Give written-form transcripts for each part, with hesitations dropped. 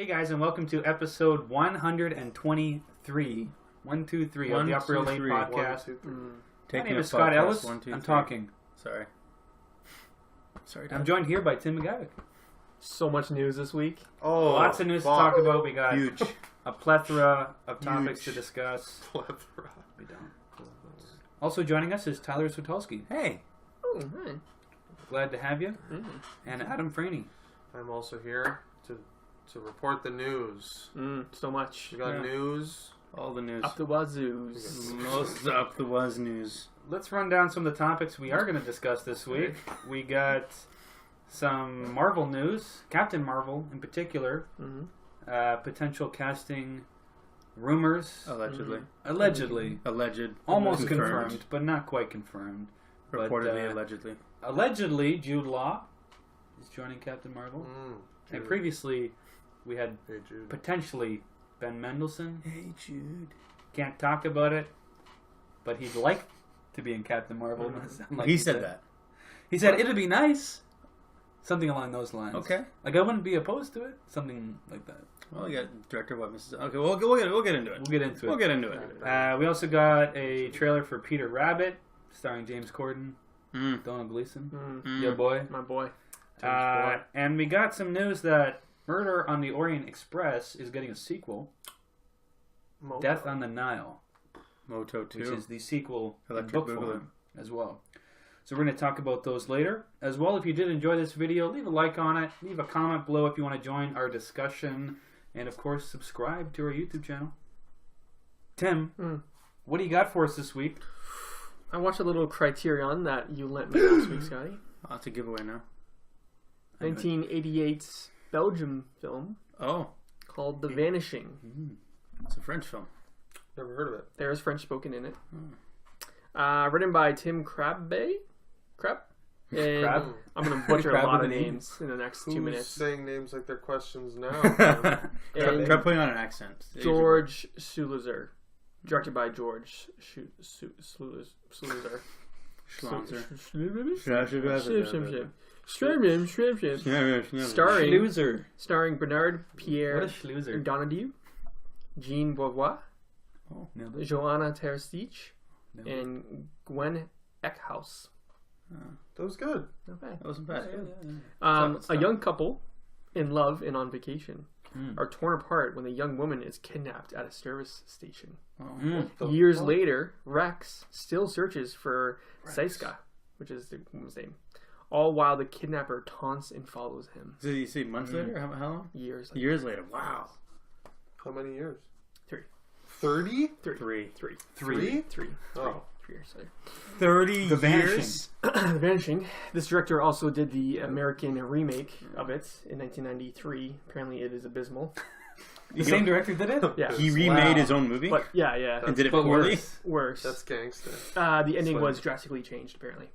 Hey guys, and welcome to episode 123. 123 of the Upper Lane Podcast. My name is Scott Ellis. I'm talking. Sorry, I'm joined here by Tim McGavick. So much news this week. Oh, lots of news to talk about. We got a plethora of topics to discuss. Plethora. We don't. Also joining us is Tyler Switolski. Hey. Oh, hi. Glad to have you. And Adam Franey. I'm also here to report the news. So much. We got news. All the news. Up the wazoos. Most up the was news. Let's run down some of the topics we are going to discuss this week. We got some Marvel news, Captain Marvel in particular, potential casting rumors. Allegedly. Alleged. Almost confirmed, but not quite confirmed. Reportedly, allegedly. Allegedly, Jude Law is joining Captain Marvel. And previously, we had potentially Ben Mendelsohn. Hey, Jude. Can't talk about it, but he'd like to be in Captain Marvel. Like he said that. He said it'd be nice. Something along those lines. Okay. Like, I wouldn't be opposed to it. Something like that. Well, you got director what, Mrs. Okay, we'll get into it. We'll get into it. We also got a trailer for Peter Rabbit, starring James Corden, Donald Gleason, your boy. My boy. And we got some news that Murder on the Orient Express is getting a sequel. Death on the Nile. Moto 2. Which is the sequel in Electric book Boogaloo form as well. So we're going to talk about those later. As well, if you did enjoy this video, leave a like on it. Leave a comment below if you want to join our discussion. And, of course, subscribe to our YouTube channel. Tim, what do you got for us this week? I watched a little Criterion that you lent me last week, Scotty. I'll have to give away now. 1988's Belgium film. Oh. Called The Vanishing. It's a French film. Never heard of it. There's French spoken in it. Written by Tim Crabbe. And Crab? I'm going to butcher a lot of with an E. names in the next 2 Who's minutes. saying names like they're questions now? Try putting on an accent. George Sulzer. Directed by George Sulzer. Schlonzer. Starring Bernard Pierre What a schluzer. Donadieu, Jean Beauvoir, Nailed it. Joanna Terstich, and Gwen Eckhouse. That was good. Not bad. That wasn't bad. A young couple in love and on vacation are torn apart when the young woman is kidnapped at a service station. Years later, Rex still searches for Saiska, which is the woman's name, all while the kidnapper taunts and follows him. Did you see months later? How long? Years later. Years later. Wow. How many years? 3. 30? 3. 3? 3. Oh. 3 years later. 30 The years? The Vanishing. This director also did the American remake of it in 1993. Apparently it is abysmal. The same director did it? Yeah. He remade his own movie? But yeah. And did it But poorly? Worse. That's gangster. The ending was drastically changed, apparently.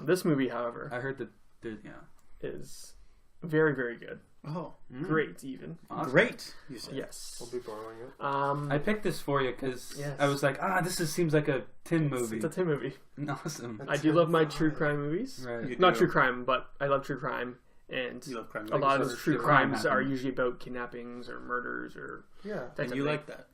This movie, however, I heard that, is very, very good. Oh. Great, even. Awesome. Great. You said. Yes. I'll be borrowing it. I picked this for you because Yes. I was like, seems like a Tim movie. It's a Tim movie. Awesome. I do love my true crime movies. Right. Not true crime, but I love true crime. And You love crime a lot of movies. those true crime crimes happening. are usually about kidnappings or murders or Yeah. that And type you of like thing. that.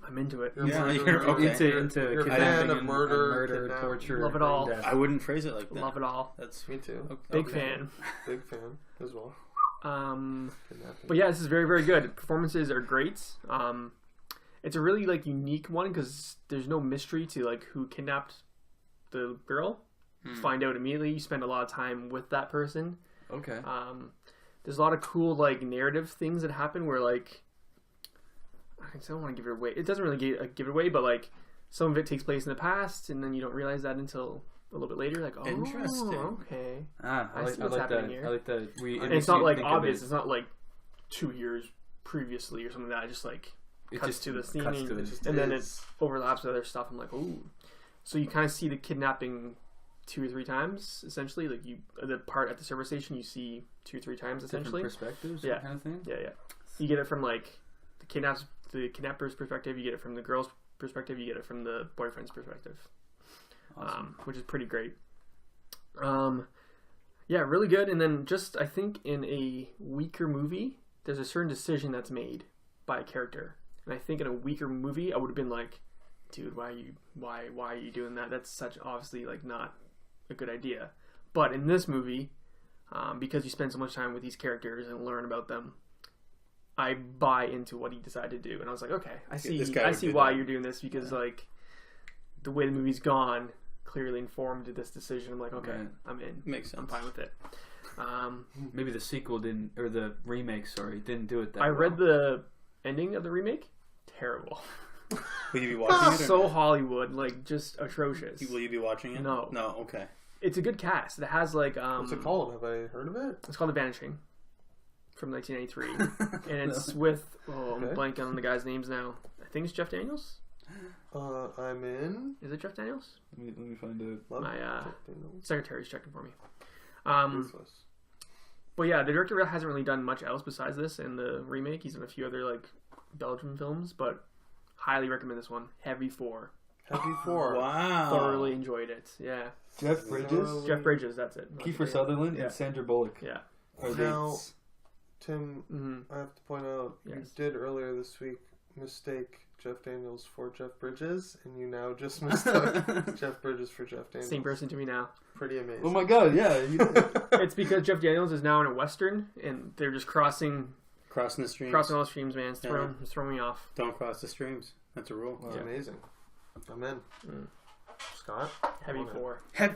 I'm into it. Yeah, You're you're okay. Into You're a kidnapping fan of and murder, kidnapping. torture. Love it all. death. I wouldn't phrase it like that. Love it all. That's Me too. okay. Big fan. Big fan as well. Kidnapping. But yeah, this is very, very good. Performances are great. It's a really unique one because there's no mystery to who kidnapped the girl. Find out immediately. You spend a lot of time with that person. Okay. There's a lot of cool narrative things that happen where I don't want to give it away. It doesn't really give it away, but some of it takes place in the past, and then you don't realize that until a little bit later. Oh, Interesting. okay. I see what's like happening that. here. I like that. And it's not obvious. It's not 2 years previously or something like that. It just It cuts just to the scene, cuts to it. and then it overlaps with other stuff. I'm like, ooh. So you kind of see the kidnapping 2 or 3 times, essentially. The part at the service station, you see 2 or 3 times, essentially. Different perspectives, Yeah. kind of thing. Yeah. You get it from the kidnapper's perspective. You get it from the girl's perspective. You get it from the boyfriend's perspective. Awesome. Which is pretty great. Yeah, really good. And then just I think in a weaker movie, there's a certain decision that's made by a character, and I think in a weaker movie, I would have been like, dude, why are you doing that? That's such obviously like not a good idea. But in this movie, because you spend so much time with these characters and learn about them, I buy into what he decided to do, and I was like, okay, I see why you're doing this, because like the way the movie's gone clearly informed this decision. I'm like, okay, I'm in. Makes sense. I'm fine with it. Maybe the sequel didn't, or the remake, didn't do it that I well. read the ending of the remake. Terrible. Will you be watching it? So Hollywood, like just atrocious. Will you be watching it? No. Okay. It's a good cast. It has like what's it called? Have I heard of it? It's called The Vanishing, from 1993, and it's with I'm blanking on the guys' names now. I think it's Jeff Daniels. I'm in. Is it Jeff Daniels? Let me find it. My secretary's checking for me. But yeah, the director hasn't really done much else besides this and the remake. He's in a few other like Belgian films, but highly recommend this one. Heavy 4. Heavy 4. Wow. Thoroughly enjoyed it. Yeah. Jeff Bridges? Jeff Bridges, that's it. Kiefer Sutherland and Sandra Bullock. Yeah. Now, Tim, I have to point out, you did earlier this week mistake Jeff Daniels for Jeff Bridges, and you now just mistook Jeff Bridges for Jeff Daniels. Same person to me now. Pretty amazing. Oh my god, yeah. It's because Jeff Daniels is now in a Western, and they're just crossing the streams. Crossing all the streams, man. It's throwing me off. Don't cross the streams. That's a rule. That's amazing. I'm in. Scott? Heavy 4. Heavy.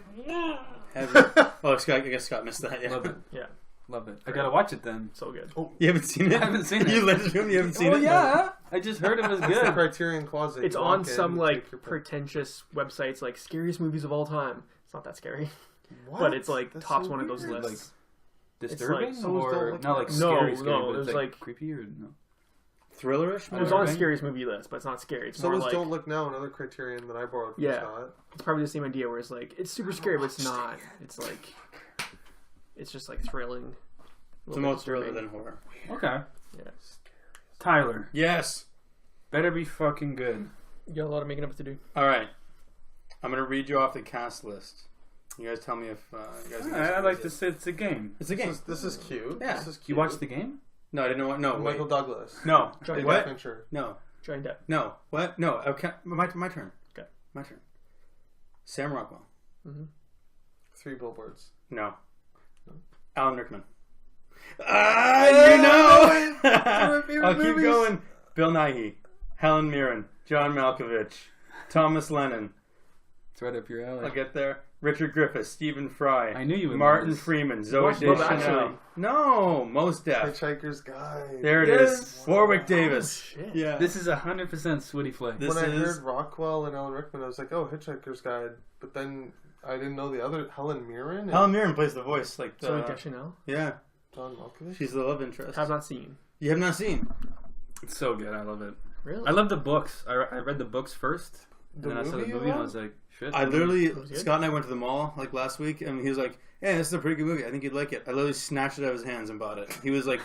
Oh, Scott, I guess Scott missed that. Yeah. Love it. Yeah. Love it. I gotta watch it then. So good. Oh, you haven't seen it? I haven't seen it. You lent it to him? You haven't seen it? Oh, yeah. I just heard it was It's the good. Criterion Closet. It's on some like pretentious websites, like scariest movies of all time. It's not that scary, but it's like tops one of those lists. Like disturbing It's like- or not like No, scary, no, but it was it's like- creepy or no? Thrillerish? It was on a scariest movie list, but it's not scary. It's So more was like Don't Look Now, another Criterion that I borrowed from Scott. it's probably the same idea where it's like it's super scary, but it's not. It's like it's just like thrilling. It's more thriller than horror. Okay. Yes. Tyler, Yes. better be fucking good. You got a lot of making up to do. All right. I'm going to read you off the cast list. You guys tell me if you guys... I like to say it's a game. It's a game. This is cute. Yeah. This is cute. You watched the game? No, I didn't know what... No, Michael wait. Douglas. No. Johnny What? Fincher. No. Johnny Depp. No. What? No. Okay. My turn. Okay. My turn. Sam Rockwell. Mm-hmm. 3 Billboards. No. Alan Rickman. You know! I'll keep going. Bill Nighy. Helen Mirren. John Malkovich. Thomas Lennon. It's right up your alley. I'll get there. Richard Griffiths. Stephen Fry. I knew you would Martin know this. Freeman. Zoe watched Love Deschanel. Actually. No. Mos Def. Hitchhiker's Guide. There it Yes. is. Warwick Davis. Oh, shit. Yeah. This is 100% Switty Flay. This When I is- heard Rockwell and Alan Rickman, I was like, oh, Hitchhiker's Guide. But then I didn't know the other, Helen Mirren and Helen Mirren plays the voice. Like Zoe Deschanel. yeah. John Malkovich. She's the love interest. Have not seen. You have not seen? It's so good. I love it. Really? I love the books. I read the books first. The And then I saw the movie you movie and I love? was like, shit. I literally, was good? Scott and I went to the mall like last week, and he was like, "Yeah, this is a pretty good movie. I think you'd like it." I literally snatched it out of his hands and bought it. He was like,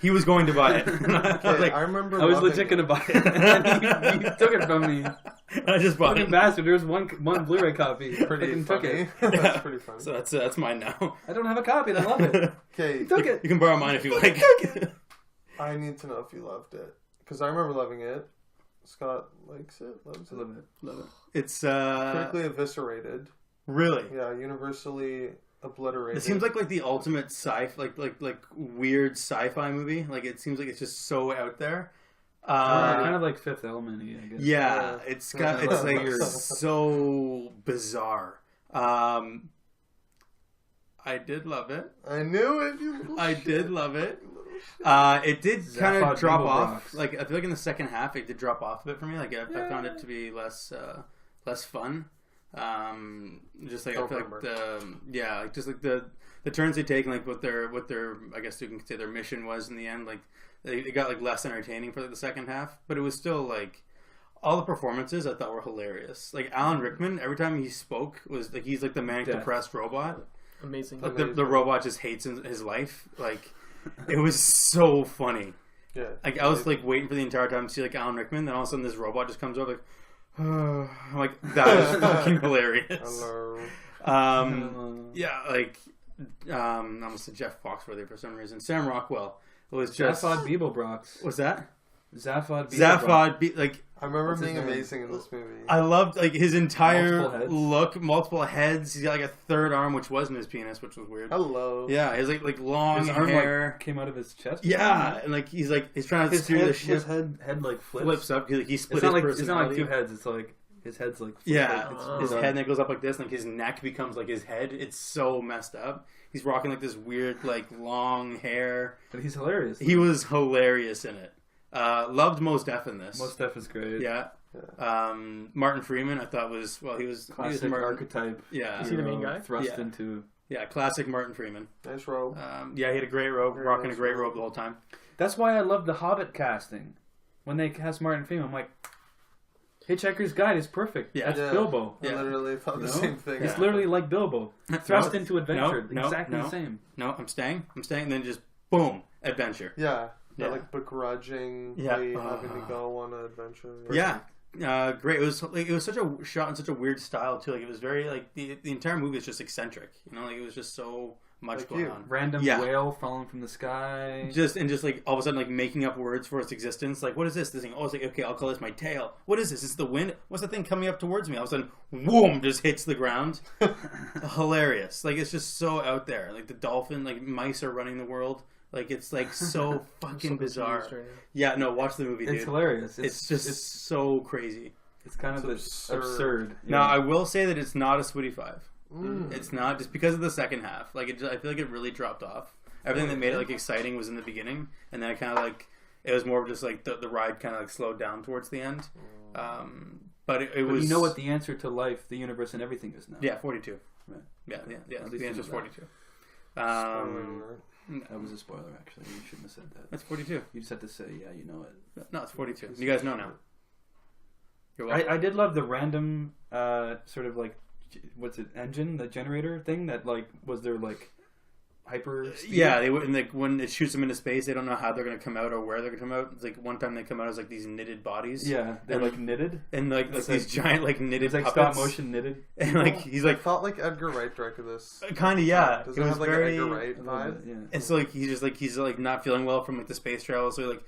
he was going to buy it. And I was Okay, like, I remember I was loving legit it. going to buy it. And then you took it from me. I just bought Fucking it. bastard. There's one Blu-ray copy. Pretty Fucking funny. took it. That's pretty funny. So that's mine now. I don't have a copy. And I love it. Okay, Took it. You can borrow mine if you like. I need to know if you loved it. Because I remember loving it. Scott likes it, loves it. Love it. Love it. It's Critically eviscerated. really. Yeah, universally obliterated. It seems like the ultimate like weird sci-fi movie. Like it seems like it's just so out there. Kind of like Fifth Element, I guess. Yeah, it's got it's like Weird. so bizarre. I did love it. I knew it. You little I shit. did love it. It did Zaphod kind of drop Bingo off. rocks. Like I feel like in the second half, it did drop off a bit for me. Like I found it to be less fun. Just like I Don't feel like remember. like just like the turns they take, and like what their I guess you can say their mission was in the end. Like it got like less entertaining for like the second half, but it was still like all the performances I thought were hilarious. Like Alan Rickman, every time he spoke was like he's like the manic depressed robot. Amazing. Like the robot just hates his life. Like it was so funny. Yeah. Like I was like waiting for the entire time to see like Alan Rickman, then all of a sudden this robot just comes over like, I'm like that is fucking hilarious. Hello. Yeah, like I almost said Jeff Foxworthy for some reason. Sam Rockwell. was just Zaphod Beeblebrox. What's that? Zaphod Beeblebrox. Like I remember What's his being name? amazing in this movie. I loved like his entire Multiple heads. look, multiple heads. He's got like a third arm, which wasn't his penis, which was weird. Hello. Yeah, his like long His arm hair. like, came out of his chest. Yeah, and like he's trying to steer the ship. His head like flips. Up. He split It's not his like it's not like personality. two heads. It's like his head's like Yeah, like, his head then goes up like this, and like his neck becomes like his head. It's so messed up. He's rocking like this weird like long hair. But he's hilarious. He was hilarious in it. Loved Mos Def in this. Mos Def is great. Yeah. Martin Freeman, I thought was he was Classic archetype. Yeah. Is he the main guy? Thrust Yeah. into. Yeah, classic Martin Freeman. Nice robe. Yeah, he had a great robe, Very rocking nice a great robe. robe the whole time. That's why I love the Hobbit casting. When they cast Martin Freeman, I'm like, Hitchhiker's Guide is perfect. Yeah. That's Yeah. Bilbo. I literally thought the No? same thing. It's literally like Bilbo. Thrust into adventure. no, exactly no. the same. No, I'm staying, and then just boom, adventure. Yeah. Yeah. Like begrudgingly Yeah. having to go on an adventure. Yeah, great. It was such a shot in such a weird style too. Like it was very like the entire movie is just eccentric. You know, like it was just so much Like going you. on. Random Yeah. whale falling from the sky. Just like all of a sudden like making up words for its existence. Like what is this? This thing? Oh, it's like okay, I'll call this my tail. What is this? Is it the wind? What's the thing coming up towards me? All of a sudden, whoom, just hits the ground. Hilarious. Like it's just so out there. Like the dolphin, like mice are running the world. Like it's like so fucking bizarre. Right now. Yeah, no, watch the movie, dude. It's hilarious. It's just so crazy. It's kind of It's absurd. Now I will say that it's not a Swooty 5. Mm. It's not just because of the second half. Like I feel like it really dropped off. Everything that made it like exciting was in the beginning, and then it kind of like it was more of just like the ride kind of like slowed down towards the end. But it But was. you know what the answer to life, the universe, and everything is now. Yeah, 42. Right. Yeah. At least The you answer's know that. 42. Spoiler alert. That was a spoiler, actually. You shouldn't have said that. That's 42. You just had to say, yeah, you know it. No, it's 42. You guys know now. You're welcome. I did love the random sort of like what's it engine, the generator thing that like was there like hyper speed? Yeah, they wouldn't like when it shoots them into space. They don't know how they're gonna come out or where they're gonna come out. It's like one time they come out as like these knitted bodies. Yeah, they're And- like knitted. and like It's these like- giant like knitted It's like puppets. stop motion knitted. And like he's I like felt like Edgar Wright directed this. kind of yeah. Does It it was have like very. an Edgar Wright A little vibe? bit, yeah. And so like he's like not feeling well from like the space travel, so he like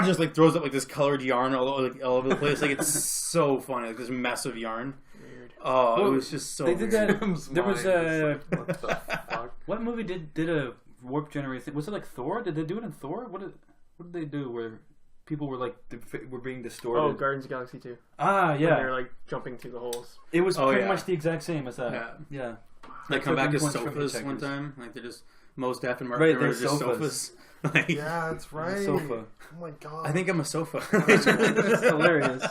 just like throws up like this colored yarn all over the place. Like it's so funny, like this mess of yarn. Weird. Oh, Well, it was just so. they did weird. that- Tim's There was mind a- is like, what the fuck? What movie did a warp generator thing? Was it like Thor? Did they do it in Thor? What did they do where people were like were being distorted? Oh, Guardians of the Galaxy 2. Ah, When yeah. they're like jumping through the holes. It was Oh, pretty yeah. much the exact same as that. Yeah. Yeah. They come back as Points from sofas Hitchhikers. one time. Like they're just Mos Def and Martin Right, Freeman are they're just sofas. sofas. Like, Yeah, that's right. sofa. Oh my god. I think I'm a sofa. It's hilarious.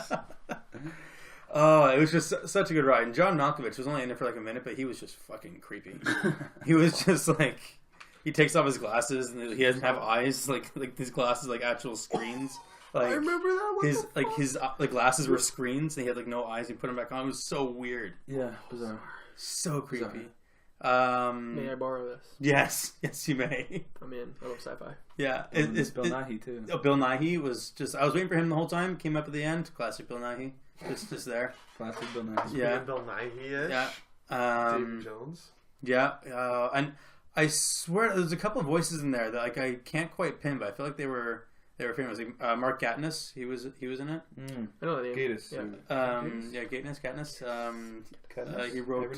Oh, it was just such a good ride. And John Malkovich was only in it for like a minute, but he was just fucking creepy. He was just like, he takes off his glasses and he doesn't have eyes. Like these glasses like actual screens. Like I remember that. What his the like fuck? his like glasses were screens and he had like no eyes. He put them back on. It was so weird, Yeah, bizarre. so creepy. May I borrow this? Yes, you may. I'm in. I love sci-fi. Yeah, It's Bill Nighy too. Bill Nighy was just. I was waiting for him the whole time. Came up at the end. Classic Bill Nighy. Just there. Classic Bill Nighy. Yeah. Being Bill Nighy-ish. Yeah. Davy Jones. Yeah. And I swear there's a couple of voices in there that like I can't quite pin, but I feel like they were famous. Like Mark Gatiss, he was in it. I know that name. Gatiss. Yeah. He wrote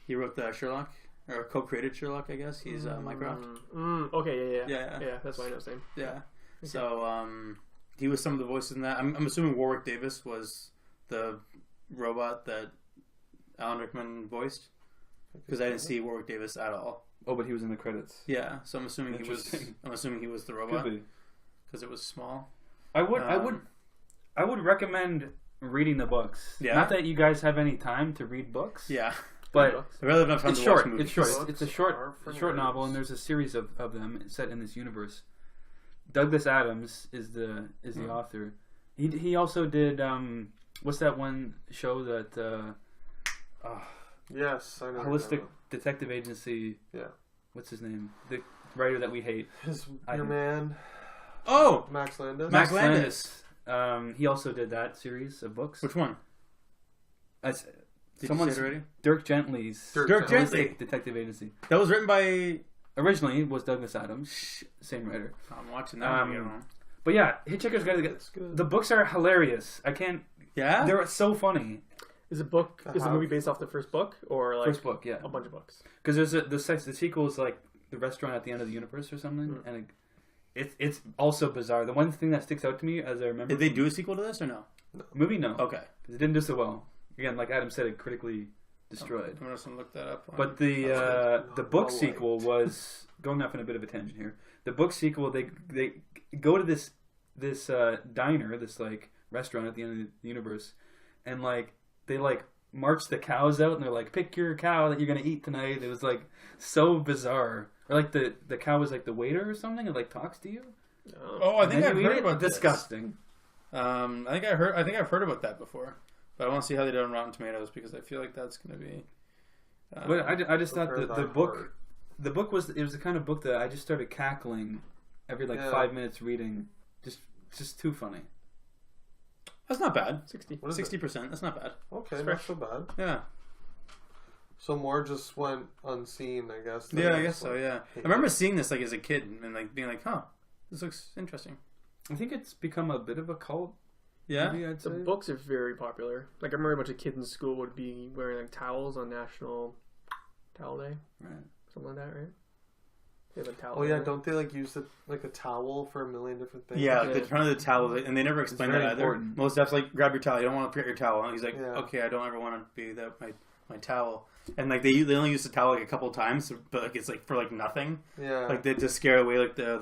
he wrote the Sherlock or co-created Sherlock, I guess. He's Mycroft. Okay, Yeah. Yeah, that's why I know his name. Yeah. So he was some of the voices in that. I'm assuming Warwick Davis was the robot that Alan Rickman voiced because I didn't see Warwick Davis at all. Oh, but he was in the credits. Yeah, so I'm assuming he was. Interesting. I'm assuming he was the Could robot be. because it was small. I would recommend reading the books. Yeah. Not that you guys have any time to read books. Yeah, But I rather have time it's to watch short. movies. It's short. Books It's a are for short novel, nerds. and there's a series of them set in this universe. Douglas Adams is the author. He also did what's that one show that Yes, I know. Holistic Detective Agency? Yeah. What's his name? The writer that we hate. Your man, Oh, Max Landis. Max Landis. He also did that series of books. which one? That's Did someone's you say it already? Dirk Gently's Dirk Dirk Gently. Gently. Detective Agency. That was written by originally was Douglas Adams, same writer. I'm watching that. But yeah, Hitchhiker's Guide to the books are hilarious. I can't. Yeah, they're so funny. Is the movie based off the first book or like first book? Yeah, a bunch of books. Because there's the sequel is like the restaurant at the end of the universe or something, and it's also bizarre. The one thing that sticks out to me as I remember. Did they do a sequel to this or no? Movie, no. Okay, because it didn't do so well. Again, like Adam said, it critically destroyed. I'm just gonna look that up. But the book sequel was going off in a bit of a tangent here. The book sequel, they go to this diner, this like restaurant at the end of the universe, and like they like march the cows out, and they're like, pick your cow that you're gonna eat tonight. It was like so bizarre. Or like the cow was like the waiter or something, and like talks to you. Oh, I think I've heard about this. Disgusting. I think I've heard about that before, but I want to see how they do on Rotten Tomatoes because I feel like that's going to be. But I just thought the book was the kind of book that I just started cackling every 5 minutes reading. Just too funny. That's not bad. 60%. That's not bad. Okay, not so bad. Yeah. So more just went unseen, I guess. Yeah, I guess so. Yeah, I remember seeing this like as a kid and like being like, "Huh, this looks interesting." I think it's become a bit of a cult. Yeah, maybe I'd say. The books are very popular. Like I remember a bunch of kids in school would be wearing like towels on National Towel Day, right? Something like that, right? They have a towel. Oh yeah, don't they like use it like a towel for a million different things? Yeah, the front of the towel, and they never explain that either. Important. Most stuff's like, grab your towel. You don't want to forget your towel. And he's like, Yeah. okay, I don't ever want to be my towel. And like they only use the towel like a couple of times, but like it's like for like nothing. Yeah. Like they just scare away like the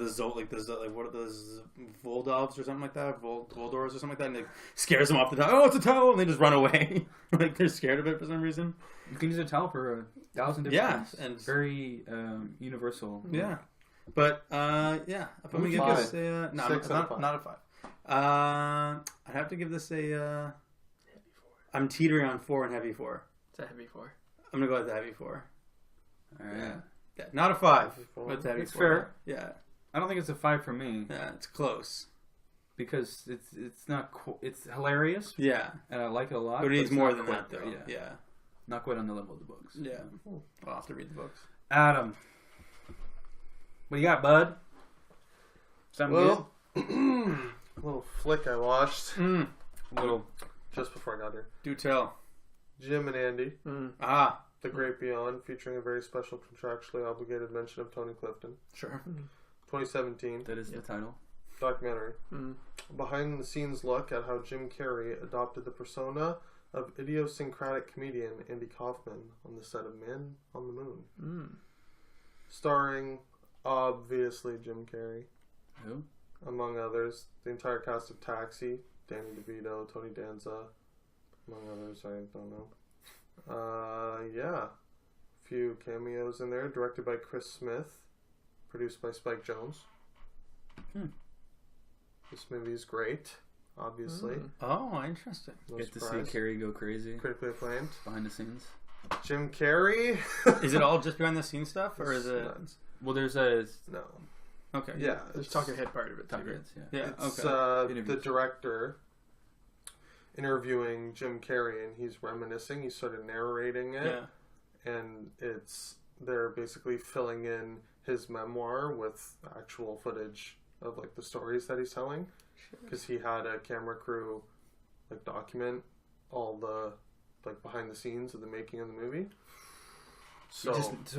what are those Voldovs or something like that, Voldors or something like that, and it scares them off the towel. Oh, it's a towel, and they just run away. Like they're scared of it for some reason. You can use a towel for 1,000 different things. And very universal. Yeah. But I'm gonna give this a not a 5. I'd have to give this a. I'm teetering on 4 and heavy 4. It's a heavy 4. I'm gonna go with the heavy 4. All right. Yeah, not a 5, but the heavy It's 4. fair. Yeah. I don't think it's a 5 for me. Yeah, it's close. Because it's not it's hilarious. Yeah. And I like it a lot. But it needs more than that, though. Yeah. Not quite on the level of the books. Yeah. I'll have to read the books. Adam, what you got, bud? Something good? Little flick I watched. Little. Just before I got here. Do tell. Jim and Andy. The Great Beyond, featuring a very special contractually obligated mention of Tony Clifton. Sure. 2017. That is the title. Documentary. Behind the scenes look at how Jim Carrey adopted the persona of idiosyncratic comedian Andy Kaufman on the set of Man on the Moon. Starring, obviously, Jim Carrey. Who? Among others. The entire cast of Taxi. Danny DeVito, Tony Danza. Among others, I don't know. A few cameos in there. Directed by Chris Smith. Produced by Spike Jonze. This movie is great, obviously. Oh, interesting. No Get surprise. to see Carrie go crazy. Critically acclaimed. Behind the scenes. Jim Carrey. Is it all just behind the scenes stuff, or is it? Nuts. Well, there's a No. Okay. Yeah. There's talking head part of it. talk heads, Yeah. It's Okay. the Interviews. director interviewing Jim Carrey, and he's reminiscing. He's sort of narrating it, and they're basically filling in his memoir with actual footage of like the stories that he's telling, because he had a camera crew like document all the like behind the scenes of the making of the movie. So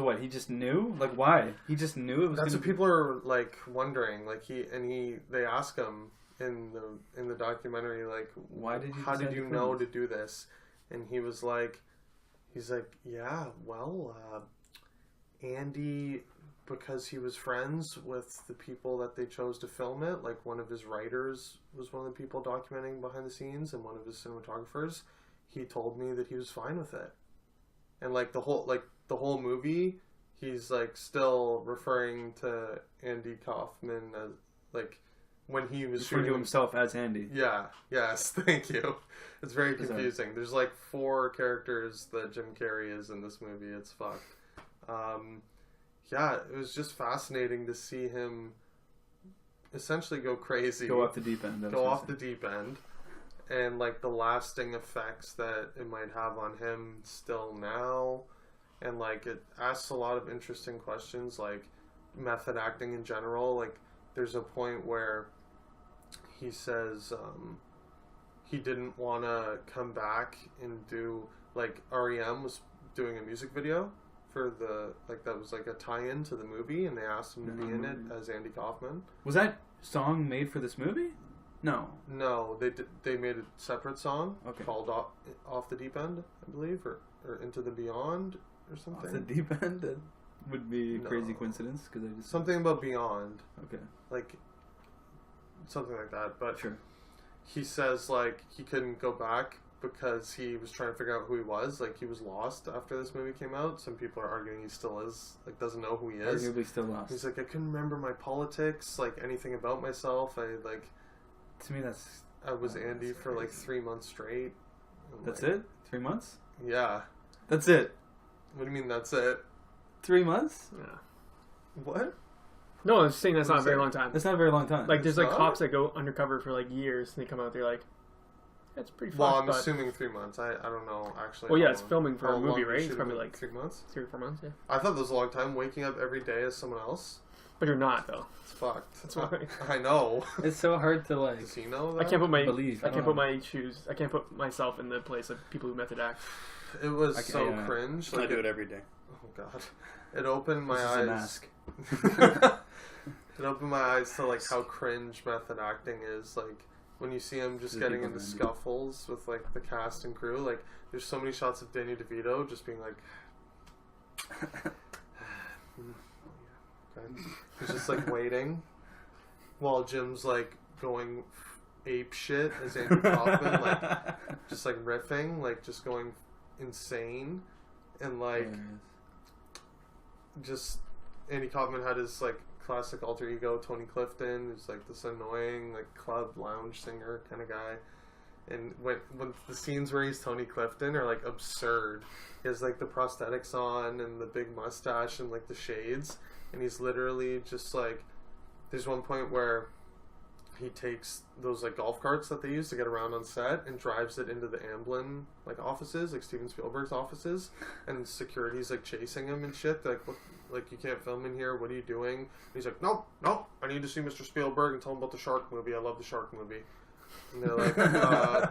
what? He just knew? Like, why? He just knew it was. that's what people are like wondering. Like they ask him in the documentary, like, Why did you? how did decide you to know film to do this? And he's like, yeah, well, Andy, because he was friends with the people that they chose to film it. Like one of his writers was one of the people documenting behind the scenes, and one of his cinematographers. He told me that he was fine with it, and like the whole movie, he's like still referring to Andy Kaufman as like when he was referring to himself as Andy. Yeah. Yes. Thank you. It's very confusing. There's like 4 characters that Jim Carrey is in this movie. It's fucked. It was just fascinating to see him essentially go crazy. Go off the deep end. Go off the deep end. And like the lasting effects that it might have on him still now. And like it asks a lot of interesting questions, like method acting in general. Like, there's a point where he says he didn't want to come back and do, like, REM was doing a music video for the, like, that was like a tie-in to the movie, and they asked him to be in it as Andy Kaufman. Was that song made for this movie? No. No, they made a separate song called Off the Deep End, I believe, or Into the Beyond or something. Off the Deep End? That would be a crazy coincidence, because I just... Something about Beyond. Okay. Like, something like that, but... Sure. He says, like, he couldn't go back because he was trying to figure out who he was. Like, he was lost after this movie came out. Some people are arguing he still is. Like, doesn't know who he is. Arguably still lost. He's like, I couldn't remember my politics, like, anything about myself. To me, that's... I was Andy for, like, 3 months straight. That's it? 3 months? Yeah. That's it? What do you mean, that's it? 3 months? Yeah. What? No, I was saying that's not a very long time. That's not a very long time. Like, there's, like, cops that go undercover for, like, years, and they come out, they're like, that's pretty fun. Well, I'm assuming 3 months. I don't know, actually. Well, yeah, it's filming for a movie, right? It's It's probably, like, 3 months? 3 or 4 months, yeah. I thought that was a long time, waking up every day as someone else. But you're not, though. It's fucked. That's why. I know. It's so hard to, like... Does he know that? I can't put my Believe. I can't put my shoes. I can't put myself in the place of people who method act. It was so cringe. I do it every day. Oh god, it opened my This is eyes. a mask. It opened my eyes to, like, how cringe method acting is. Like, when you see him just getting into scuffles with, like, the cast and crew. Like, there's so many shots of Danny DeVito just being like. Okay. He's just, like, waiting while Jim's, like, going ape shit as Andrew Kaufman, like, just, like, riffing, like, just going insane, and, like, just Andy Kaufman had his, like, classic alter ego Tony Clifton, who's, like, this annoying, like, club lounge singer kind of guy. And when the scenes where he's Tony Clifton are, like, absurd. He has, like, the prosthetics on and the big mustache and, like, the shades, and he's literally just, like, there's one point where he takes those, like, golf carts that they use to get around on set and drives it into the Amblin, like, offices, like Steven Spielberg's offices, and security's, like, chasing him and shit. They're like, what, like, you can't film in here, what are you doing? And he's like, nope, I need to see Mr. Spielberg and tell him about the shark movie. I love the shark movie. And they're like,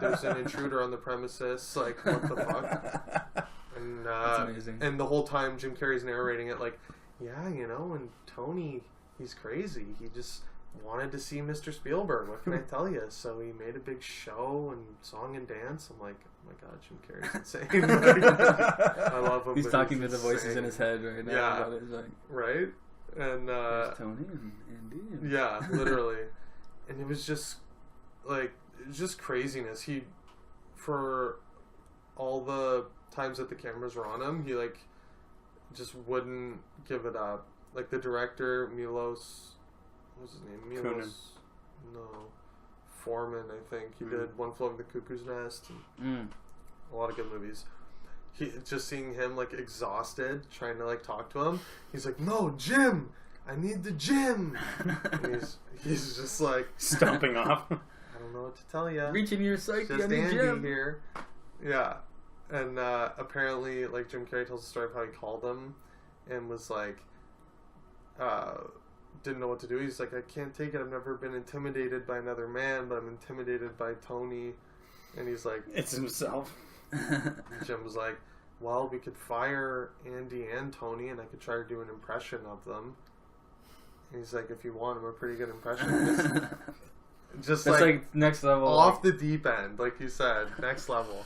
there's an intruder on the premises, like, what the fuck? And that's amazing. And the whole time Jim Carrey's narrating it like, yeah, you know, and Tony, he's crazy. He just wanted to see Mr. Spielberg. What can I tell you? So he made a big show and song and dance. I'm like, oh my god, Jim Carrey's insane. I love him. He's talking to the voices in his head right now. Yeah. It's like, right? And there's Tony and Andy. And... yeah, literally. And it was just like, it was just craziness. He, for all the times that the cameras were on him, he, like, just wouldn't give it up. Like, the director, Milos, what was his name? Milos, no, Forman, I think. He did One Flew Over the Cuckoo's Nest, and a lot of good movies. He, just seeing him, like, exhausted, trying to, like, talk to him, he's like, no, Jim, I need the gym. And he's just like stomping off. I don't know what to tell you. Reaching your psyche Just on the Andy gym. here. Yeah. And apparently, like, Jim Carrey tells the story of how he called him and was like, didn't know what to do. He's like, I can't take it. I've never been intimidated by another man, but I'm intimidated by Tony. And he's like, it's himself. Jim was like, well, we could fire Andy and Tony, and I could try to do an impression of them. And he's like, if you want, I'm a pretty good impressionist. Just that's like next level, off the deep end, like you said, next level.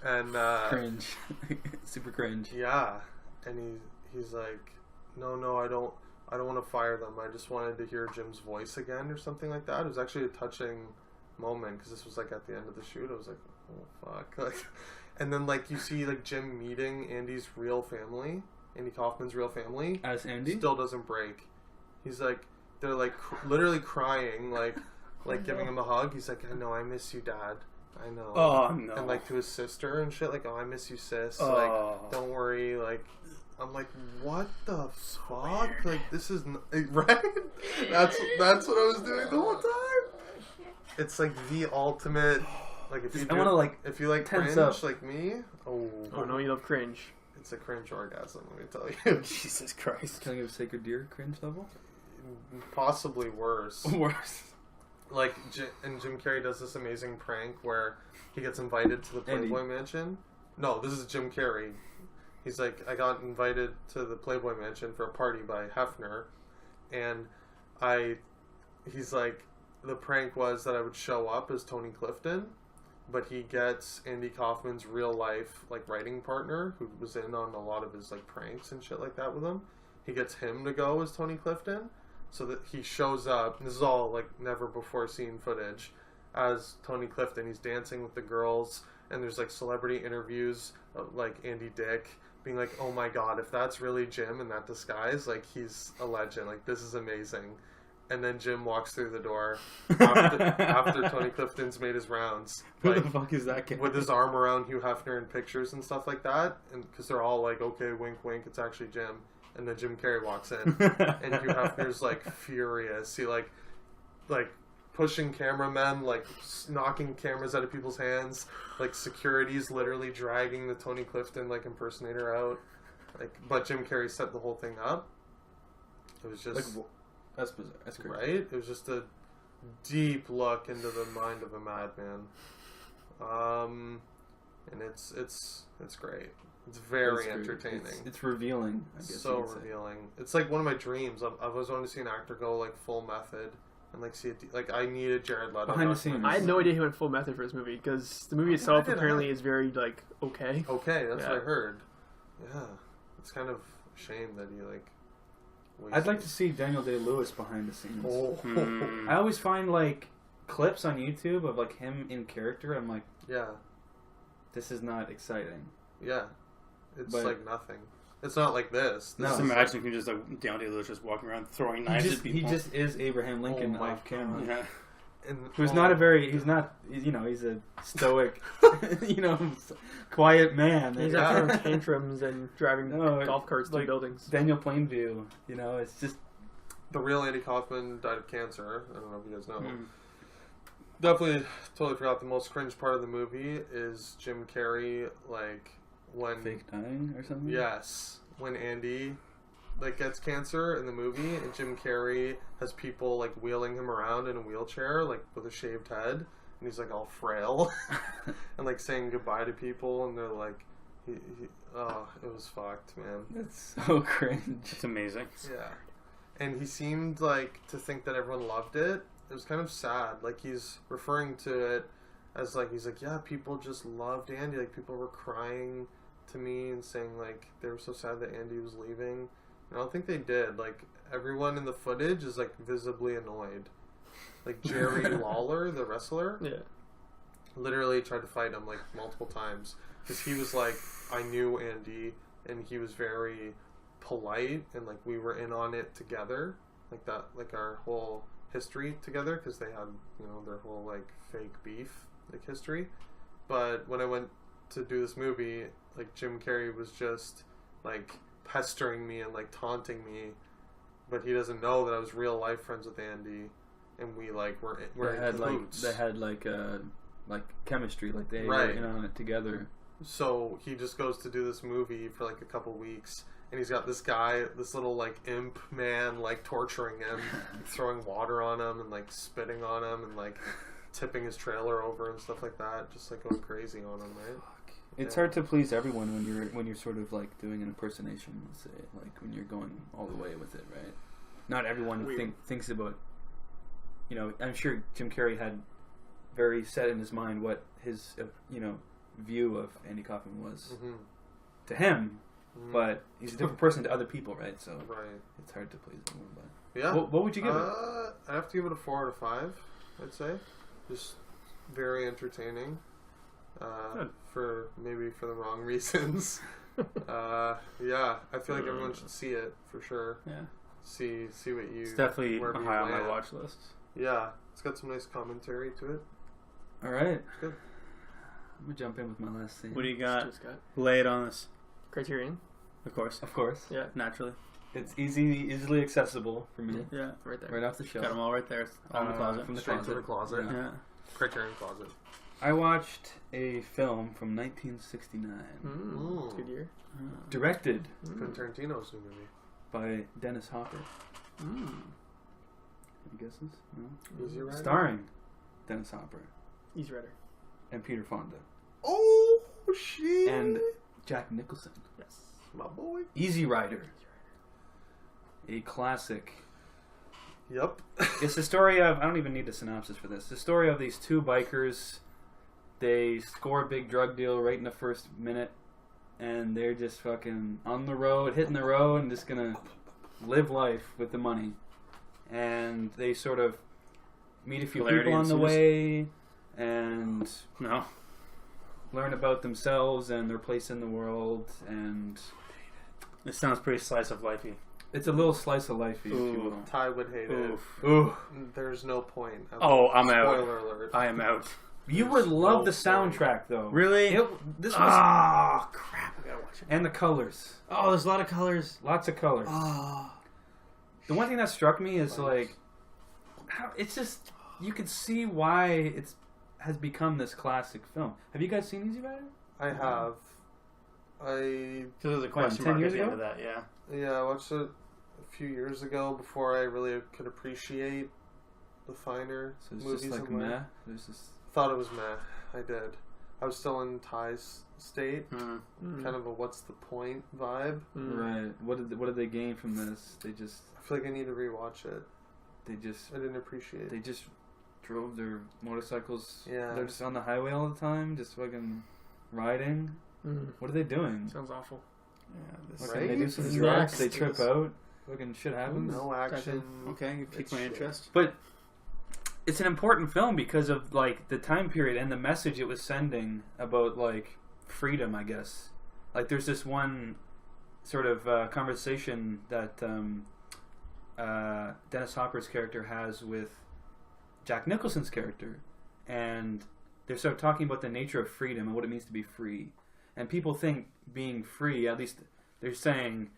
And cringe. Super cringe. Yeah. And he's like, no, I don't want to fire them. I just wanted to hear Jim's voice again or something like that. It was actually a touching moment because this was, like, at the end of the shoot. I was like, oh fuck. Like, and then, like, you see, like, Jim meeting Andy's real family, Andy Kaufman's real family, as Andy still doesn't break. He's like, they're like literally crying, like giving him a hug. He's like, I know, I miss you, Dad. I know. Oh no. And, like, to his sister and shit, like, oh, I miss you, sis. Oh. Like, don't worry. Like, I'm like, what the fuck? Like, this is right. That's what I was doing the whole time. It's like the ultimate. Like, if you I want to, like, if you like tense cringe up. like me, Oh no, you love cringe. It's a cringe orgasm, let me tell you. Jesus Christ. Killing of a Sacred Deer cringe level? Possibly worse. Worse. Like, and Jim Carrey does this amazing prank where he gets invited to the Playboy Mansion. No, this is Jim Carrey. He's like, I got invited to the Playboy Mansion for a party by Hefner, and he's like, the prank was that I would show up as Tony Clifton, but he gets Andy Kaufman's real life like writing partner who was in on a lot of his like pranks and shit like that with him. He gets him to go as Tony Clifton, so that he shows up. And this is all like never before seen footage as Tony Clifton. He's dancing with the girls, and there's like celebrity interviews of, like Andy Dick being like, "Oh my god, if that's really Jim in that disguise, like he's a legend. Like this is amazing." And then Jim walks through the door after Tony Clifton's made his rounds. Who like, the fuck is that kid? with his arm around Hugh Hefner in pictures and stuff like that, and because they're all like, "Okay, wink, wink, it's actually Jim." And then Jim Carrey walks in, and Hugh Hefner's like furious. He like pushing cameramen, like knocking cameras out of people's hands. Like security's literally dragging the Tony Clifton like impersonator out. Like, but Jim Carrey set the whole thing up. It was just that's bizarre. That's crazy. right. It was just a deep look into the mind of a madman. And it's great. It's very entertaining. It's revealing. I guess So revealing. It's like one of my dreams. I've always wanted to see an actor go like full method and like see it. Like I needed Jared Leto behind the scenes. I had no idea he went full method for this movie because the movie itself apparently is very like okay. Okay, that's what I heard. Yeah, it's kind of a shame that he like. I'd like to see Daniel Day-Lewis behind the scenes. Oh. I always find like clips on YouTube of like him in character. I'm like, yeah, this is not exciting. Yeah, it's like nothing. It's not like this. Just imagine him just like Daniel Day-Lewis just walking around throwing knives at people. He just is Abraham Lincoln off camera. Yeah. And, Who's not a very, he's not, you know, he's a stoic, you know, quiet man. He's not throwing tantrums and driving golf carts to buildings. Daniel Plainview, you know, it's just. The real Andy Kaufman died of cancer. I don't know if you guys know. Definitely, totally forgot the most cringe part of the movie is Jim Carrey, like, when... Fake dying or something? Yes. When Andy, like, gets cancer in the movie, and Jim Carrey has people, like, wheeling him around in a wheelchair, like, with a shaved head, and he's, like, all frail, and, like, saying goodbye to people, and they're, like, oh, it was fucked, man. That's so cringe. It's amazing. Yeah. And he seemed, like, to think that everyone loved it. It was kind of sad. Like, he's referring to it as, like, he's like, yeah, people just loved Andy. Like, people were crying to me and saying, like, they were so sad that Andy was leaving. And I don't think they did. Like, everyone in the footage is, like, visibly annoyed. Like, Jerry Lawler, the wrestler, literally tried to fight him, like, multiple times. Because he was like, I knew Andy, and he was very polite, and, like, we were in on it together. Like, that, like, our whole history together, because they had, you know, their whole like fake beef like history. But when I went to do this movie, like Jim Carrey was just like pestering me and like taunting me, but he doesn't know that I was real life friends with Andy, and we like were in cahoots. They had like chemistry, like they were in on it together. So he just goes to do this movie for like a couple weeks, and he's got this guy, this little like imp man, like torturing him, throwing water on him and like spitting on him and like tipping his trailer over and stuff like that, just like going crazy on him, right? It's hard to please everyone when you're sort of like doing an impersonation, let's say, like when you're going all the way with it, right? Not everyone thinks about, you know, I'm sure Jim Carrey had very set in his mind what his, you know, view of Andy Kaufman was to him, but he's a different person to other people, right? So it's hard to please everyone. But yeah, what would you give it? I have to give it a 4 out of 5. I'd say, just very entertaining. For the wrong reasons. Yeah, I feel like everyone should see it for sure. Yeah, see what you. It's definitely high on my watch list. Yeah, it's got some nice commentary to it. All right, good. I'm gonna jump in with my last scene. What do you got? Lay it on us. Criterion. Of course. Yeah, naturally. It's easily accessible for me. Yeah, right there, right off the shelf. Got them all right there. All in the closet. From the closet. To the closet. Yeah. Criterion closet. I watched a film from 1969. It's a good year. Directed Quentin Tarantino's new movie. by Dennis Hopper. Any guesses? No? Easy Rider? Starring Dennis Hopper Easy Rider. and Peter Fonda. Oh, shit. And Jack Nicholson. Yes. my boy. Easy Rider. A classic. Yep. It's the story of, I don't even need a synopsis for this. The story of these two bikers. They score a big drug deal right in the first minute. And they're just fucking on the road, hitting the road, and just gonna live life with the money. And they sort of meet a few people on the way, and learn about themselves and their place in the world. And this sounds pretty slice of lifey. it's a little slice of life, if you will. Ty would hate it. Ooh. There's no point. I'm out. Spoiler alert. I am out. You would love the soundtrack, though. Really? This was, Oh, crap. I gotta watch it. and the colors. Oh, there's a lot of colors. Lots of colors. Oh. The one thing that struck me is like, how it's just, you could see why it has become this classic film. Have you guys seen Easy Rider? I have. So there's a question 10 mark years at the end ago? of that, yeah. Yeah, I watched it a few years ago before I really could appreciate the finer So it's movies. just like and meh. There's this. Thought it was meh. I did. I was still in Ty's state. Mm. Kind of a what's the point vibe. Right. What did they gain from this? They just I feel like I need to rewatch it. I didn't appreciate they it. just drove their motorcycles. Yeah. They're just on the highway all the time, just fucking riding. What are they doing? Sounds awful. Yeah, this Fucking, they do some Next. drugs. They trip out. Fucking shit happens. No action. Okay, you piqued my interest. But it's an important film because of like the time period and the message it was sending about like freedom, I guess. Like there's this one sort of conversation that Dennis Hopper's character has with Jack Nicholson's character, and they're sort of talking about the nature of freedom and what it means to be free. And people think being free, at least they're saying,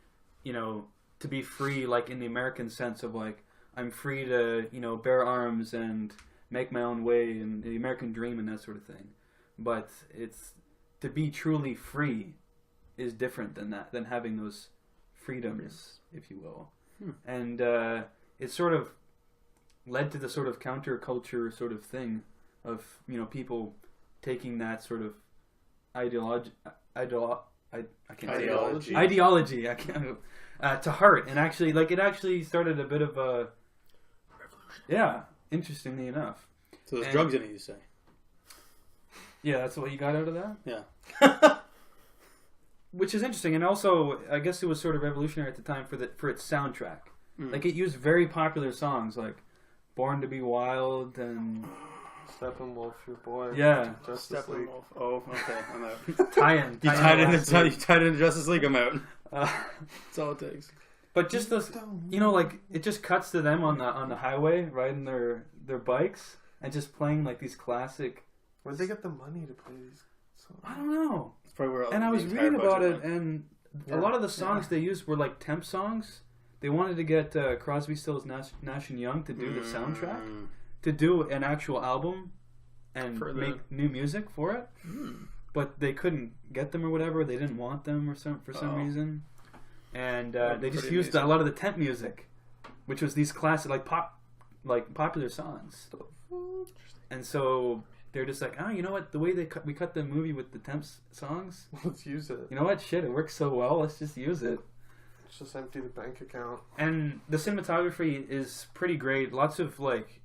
you know, to be free like in the American sense of like, I'm free to, you know, bear arms and make my own way and the American dream and that sort of thing. But it's to be truly free is different than that, than having those freedoms, if you will. And it sort of led to the sort of counterculture sort of thing of, you know, people taking that sort of ideology to heart, and actually, like, it actually started a bit of a revolution. Yeah, interestingly enough. So there's drugs in it, you say? Yeah, that's what you got out of that? Yeah. Which is interesting, and also, I guess it was sort of revolutionary at the time for its soundtrack. Like, it used very popular songs, like Born to Be Wild and Steppenwolf, your boy. Yeah. Justice League. Steppenwolf. Oh, okay, I'm out. tie-in. You tied into Justice League, I'm out. That's all it takes. But just those, you know, like, it just cuts to them on the highway, riding their bikes, and just playing, like, these classic... Where'd they get the money to play these songs? I don't know. It's probably where And I was reading about it, and Yeah. a lot of the songs they used were, like, temp songs. They wanted to get Crosby, Stills, Nash & Young to do the soundtrack, to do an actual album and make new music for it. But they couldn't get them or whatever. They didn't want them or for some reason. And they just used a lot of the temp music, which was these classic, like popular songs. And so they're just like, oh, you know what? The way we cut the movie with the temp songs. Let's use it. You know what? Shit, it works so well. Let's just use it. Let's just empty the bank account. And the cinematography is pretty great. Lots of like,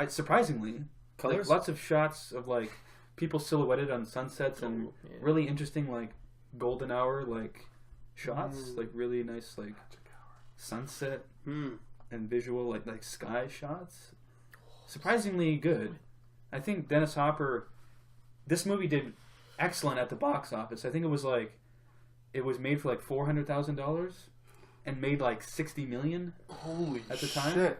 surprisingly, colors. Like, lots of shots of like people silhouetted on sunsets and really interesting like golden hour like shots, like really nice like sunset and visual like sky shots. Surprisingly good. I think Dennis Hopper. This movie did excellent at the box office. I think it was made for like $400,000 and made like $60 million. Holy at the time. shit.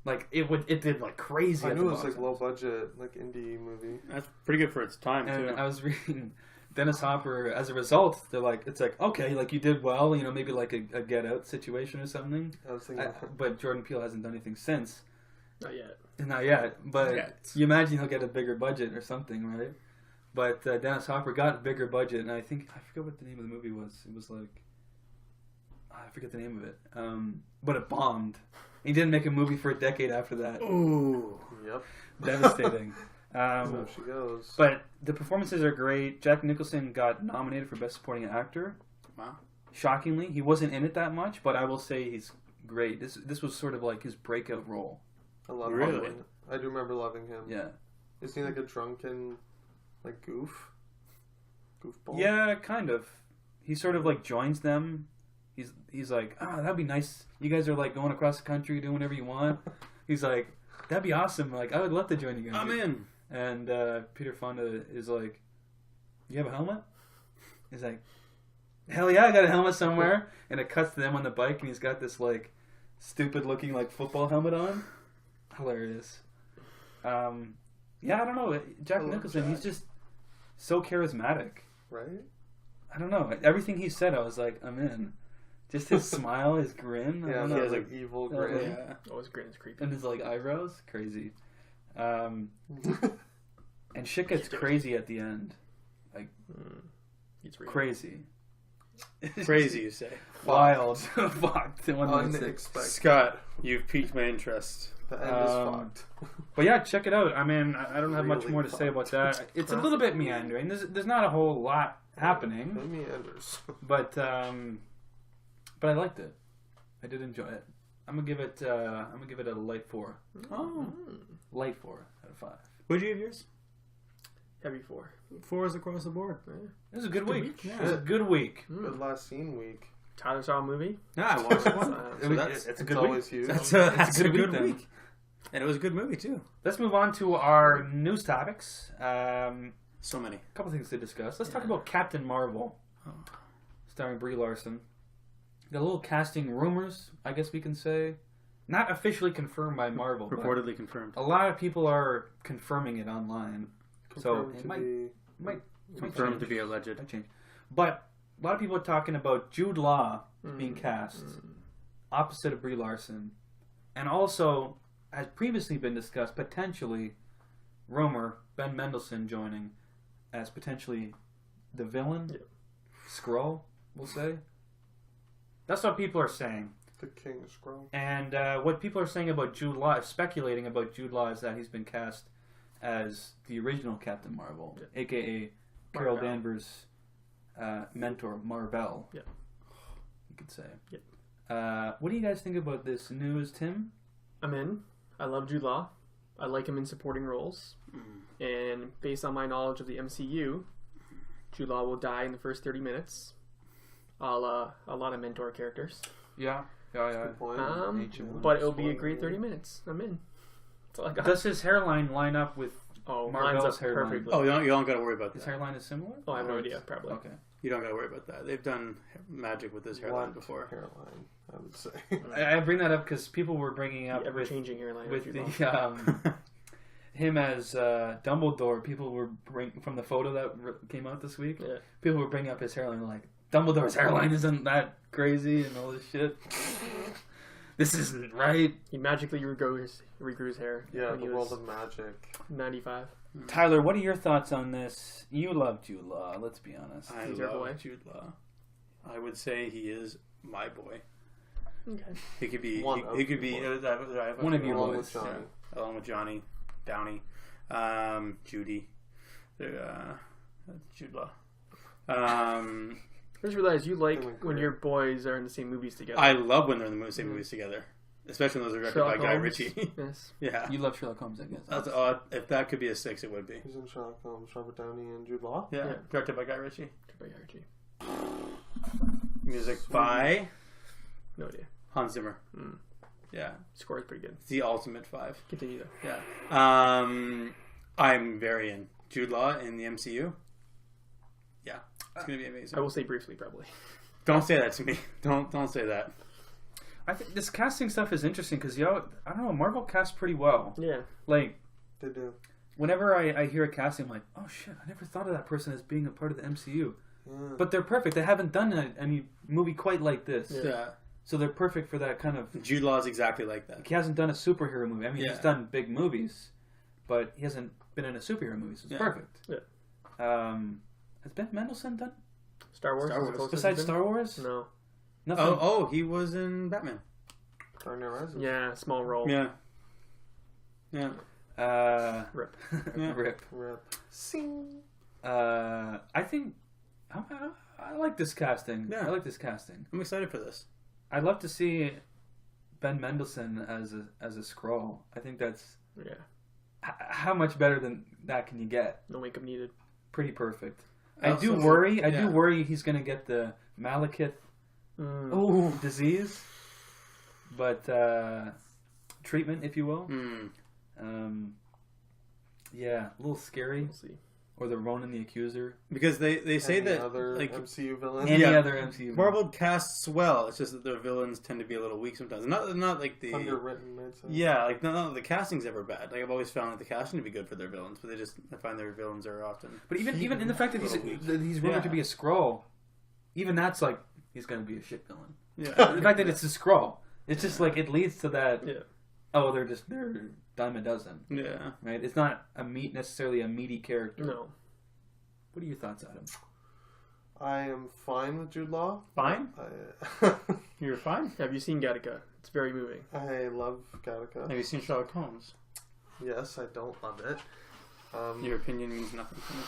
Like it did like crazy. I at knew the it was box like low office. budget, like indie movie. That's pretty good for its time, And too. I was reading Dennis Hopper. As a result, they're like, it's like, okay, like you did well, you know, maybe like a Get Out situation or something. I was thinking. But Jordan Peele hasn't done anything since. Not yet. Not yet, but Yet. you imagine he'll get a bigger budget or something, right? But Dennis Hopper got a bigger budget, and I forget what the name of the movie was. It was like, I forget the name of it. But it bombed. He didn't make a movie for a decade after that. Ooh. Yep. Devastating. So she goes. But the performances are great. Jack Nicholson got nominated for Best Supporting Actor. Wow. Shockingly, he wasn't in it that much, but I will say he's great. This was sort of like his breakout role. I love Really? him. I do remember loving him. Yeah. Is he like a drunken, like goofball? Yeah, kind of. He sort of like joins them. He's like, that'd be nice. You guys are like going across the country doing whatever you want. He's like, that'd be awesome. Like, I would love to join you guys. I'm in. And Peter Fonda is like, you have a helmet? He's like, hell yeah, I got a helmet somewhere. And it cuts to them on the bike, and he's got this like stupid looking like football helmet on. Hilarious. Yeah, I don't know. Jack Nicholson, he's just so charismatic. Right? I don't know. Everything he said, I was like, I'm in. Just his smile, his grin. I Yeah, don't he know. has like evil grin. Yeah. Oh, his grin is creepy. And his like eyebrows, crazy. And shit gets crazy at the end. He's real. Crazy. Crazy, you say. Wild. Fucked. One might say. Unexpected. Scott, you've piqued my interest. The end is fucked. But yeah, check it out. I mean, I don't have much Really more to say about fucked. that. It's a little bit meandering. There's not a whole lot happening, It meanders. but I liked it. I did enjoy it. I'm gonna give it a light 4. Oh. Light 4 out of 5. What'd you give yours? Heavy 4. 4 is across the board. It was a good week. Yeah. It was a good week. Good last scene week. Tyler saw a movie. Yeah, I watched one. So It's a It's good always week. huge. that's That's a a good good week, then. week. And it was a good movie, too. Let's move on to our news topics. So many. A couple things to discuss. Let's talk about Captain Marvel, starring Brie Larson. Got a little casting rumors, I guess we can say. Not officially confirmed by Marvel, but Reportedly confirmed. a lot of people are confirming it online. So Confirmed it to might be- Confirmed change. to be alleged. Might change. But a lot of people are talking about Jude Law being cast opposite of Brie Larson. And also, has previously been discussed, potentially, rumor, Ben Mendelsohn joining as potentially the villain. Yeah. Skrull, we'll say. That's what people are saying. The King Scroll. And what people are saying about Jude Law, speculating about Jude Law, is that he's been cast as the original Captain Marvel, a.k.a. Carol Marvel. Danvers' mentor, Marvel. Yeah. You could say. Yeah. What do you guys think about this news, Tim? I'm in. I love Jude Law. I like him in supporting roles. And based on my knowledge of the MCU, Jude Law will die in the first 30 minutes. A lot of mentor characters. Yeah. Good point. But it'll be a great 30 minutes. I'm in. That's all I got. Does his hairline line up with lines Marvel's up hairline? perfectly. Oh, you don't got to worry about His that. hairline is similar? Oh, I have no Or idea. it's- Probably. Okay. You don't got to worry about that. They've done magic with his hairline What before. hairline, I would say. I bring that up because people were bringing up The with ever-changing hairline. with of Jude Law. the him as Dumbledore. People were from the photo that came out this week. Yeah. People were bringing up his hairline like Dumbledore's hairline isn't that crazy and all this shit. This isn't right. He magically regrew his hair. Yeah, when the he world was of magic. 95. Tyler, what are your thoughts on this? You love Jude Law. Let's be honest. I He's your love boy. Jude Law. I would say he is my boy. Okay. He could be. One He of could be. your One of your Along boys. with Johnny. Along with Johnny, Downey, Judy, Jude Law. I just realized you like Feeling when great. your boys are in the same movies together. I love when they're in the same movies together, especially when those are directed Sherlock by Guy Holmes. Ritchie. Yes. Yeah, You love Sherlock Holmes, I guess. that's if that could be a 6, it would be. Who's in Sherlock Holmes? Robert Downey and Jude Law? Yeah, Yeah. directed by Guy Ritchie. By Archie. Music by No idea. Hans Zimmer. Mm. Yeah, Score is pretty good. it's the ultimate 5. Continue though. Yeah. I'm very in Jude Law in the MCU. Yeah, it's gonna be amazing. I will say briefly, probably. Don't say that to me. Don't say that. I think this casting stuff is interesting because I don't know, Marvel casts pretty well. Yeah. Like They do. whenever I hear a casting, I'm like, oh shit, I never thought of that person as being a part of the MCU. Yeah. But they're perfect. They haven't done any movie quite like this. Yeah. Yeah. So they're perfect for that kind of... Jude Law is exactly like that. He hasn't done a superhero movie. I mean, Yeah. he's done big movies, but he hasn't been in a superhero movie, so it's perfect. Yeah. Has Ben Mendelsohn done... Star Wars. Star is the Wars. closest Besides he's been? Star Wars? No. Nothing. Oh, he was in Batman. Dark Knight Rises. Yeah, small role. Yeah. Yeah. Rip. Yeah. Rip. Sing. I think... I like this casting. Yeah. I like this casting. I'm excited for this. I'd love to see Ben Mendelsohn as a Skrull. I think that's... Yeah. How much better than that can you get? No makeup needed. Pretty perfect. I I do also- worry. I yeah. do worry he's going to get the Malekith disease, but treatment, if you will. Yeah, a little scary. We'll see. Or the Ronan the Accuser. Because they say Any that other like MCU villains? Any Yeah. other MCU. Marvel casts well. It's just that their villains tend to be a little weak sometimes. Not like the Underwritten, I'd say. yeah, like none of the casting's ever bad. Like I've always found that the casting to be good for their villains, but I find their villains are often. But even in the fact that he's rumored Yeah. to be a Skrull, even that's like he's going to be a shit villain. Yeah. The fact that it's a Skrull, it's just like it leads to that. Yeah. Oh, they're dime a dozen, Yeah. right? It's not necessarily a meaty character. No. What are your thoughts, Adam? I am fine with Jude Law. Fine? I, You're fine? Have you seen Gattaca? It's very moving. I love Gattaca. Have you seen Sherlock Holmes? Yes, I don't love it. Your opinion means nothing to me.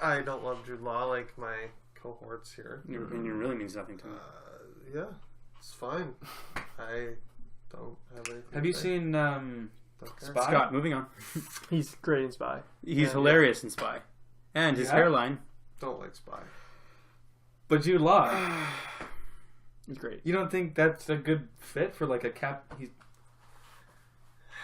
I don't love Jude Law like my cohorts here. Your opinion really means nothing to me. Yeah, it's fine. I don't have anything. Have to you say. seen Don't care. Spy? Scott, moving on. He's great in Spy. He's Yeah. hilarious in Spy. And his Yeah? hairline. Don't like Spy. But Jude Law, He's great. you don't think that's a good fit for like a cap? What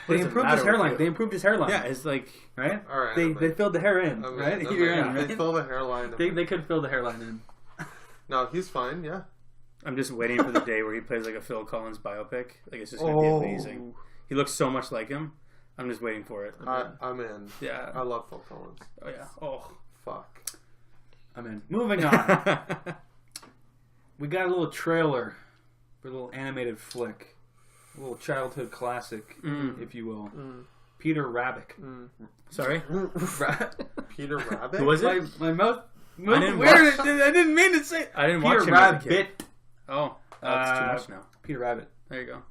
They does it improved his matter with hairline. you? They improved his hairline. Yeah, it's like Right? All right. They filled the hair in, right? You're in, They right? fill the hairline. They could fill the hairline in. No, he's fine. Yeah. I'm just waiting for the day where he plays like a Phil Collins biopic. Like it's just gonna be amazing. He looks so much like him. I'm just waiting for it. I'm in. Yeah. I love Phil Collins. Oh yeah. Oh. Fuck. I'm in. Moving on. We got a little trailer for a little animated flick. A little childhood classic, if you will. Peter Rabbit. Sorry. Peter Rabbit. Who was it? My mouth I moved didn't weird. watch- I didn't mean to say I didn't watch Peter him as a kid. Rabbit. Oh, that's too much now. Peter Rabbit. There you go.